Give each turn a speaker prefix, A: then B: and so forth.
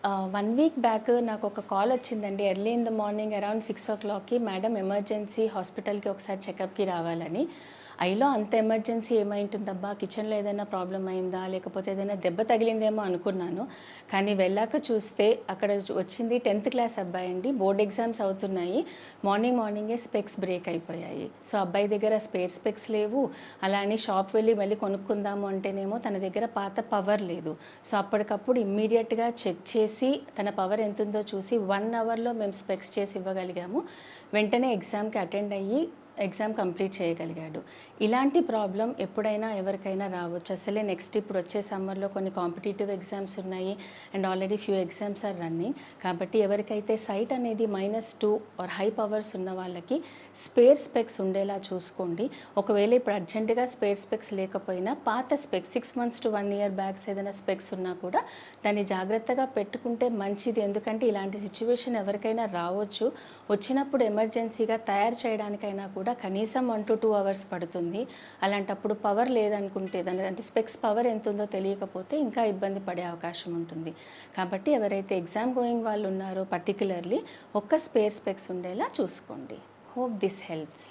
A: 1 week back నాకొక call వచ్చిందండి. Early in the morning around 6:00కి మేడం ఎమర్జెన్సీ హాస్పిటల్‌కి ఒకసారి చెకప్‌కి రావాలని. అయ్యో! అంత ఎమర్జెన్సీ ఏమైంటుందబ్బా! కిచెన్‌లో ఏదైనా ప్రాబ్లమ్ అయిందా? లేకపోతే ఏదైనా దెబ్బ తగిలిందేమో అనుకున్నాను. కానీ వెళ్ళాక చూస్తే అక్కడ వచ్చింది 10థ్ క్లాస్ అబ్బాయండి. బోర్డ్ ఎగ్జామ్స్ అవుతున్నాయి. మార్నింగే స్పెక్స్ బ్రేక్ అయిపోయాయి. సో, అబ్బాయి దగ్గర స్పేర్ స్పెక్స్ లేవు. అలా అని షాప్ వెళ్ళి మళ్ళీ కొనుక్కుందాము అంటేనేమో తన దగ్గర పాత పవర్ లేదు. సో, అప్పటికప్పుడు ఇమ్మీడియేట్‌గా చెక్ చేసి తన పవర్ ఎంతుందో చూసి 1 అవర్‌లో మేము స్పెక్స్ చేసి ఇవ్వగలిగాము. వెంటనే ఎగ్జామ్‌కి అటెండ్ అయ్యి ఎగ్జామ్ కంప్లీట్ చేయగలిగాడు. ఇలాంటి ప్రాబ్లమ్ ఎప్పుడైనా ఎవరికైనా రావచ్చు. అసలే నెక్స్ట్ ఇప్పుడు వచ్చే సమ్మర్‌లో కొన్ని కాంపిటీటివ్ ఎగ్జామ్స్ ఉన్నాయి. And already few exams are running. కాబట్టి ఎవరికైతే సైట్ అనేది -2 ఆర్ హై పవర్స్ ఉన్న వాళ్ళకి స్పేర్ స్పెక్స్ ఉండేలా చూసుకోండి. ఒకవేళ ఇప్పుడు అర్జెంట్‌గా స్పేర్ స్పెక్స్ లేకపోయినా పాత specs 6 months to 1 year backs ఏదైనా స్పెక్స్ ఉన్నా కూడా దాన్ని జాగ్రత్తగా పెట్టుకుంటే మంచిది. ఎందుకంటే ఇలాంటి సిట్యుయేషన్ ఎవరికైనా రావచ్చు. వచ్చినప్పుడు ఎమర్జెన్సీగా తయారు చేయడానికైనా కూడా కనీసం 1-2 అవర్స్ పడుతుంది. అలాంటప్పుడు పవర్ లేదనుకుంటే అంటే స్పెక్స్ పవర్ ఎంతుందో తెలియకపోతే ఇంకా ఇబ్బంది పడే అవకాశం ఉంటుంది. కాబట్టి ఎవరైతే ఎగ్జామ్ గోయింగ్ వాళ్ళు ఉన్నారో పర్టిక్యులర్‌లీ ఒక్క స్పేర్ స్పెక్స్ ఉండేలా చూసుకోండి. Hope this helps.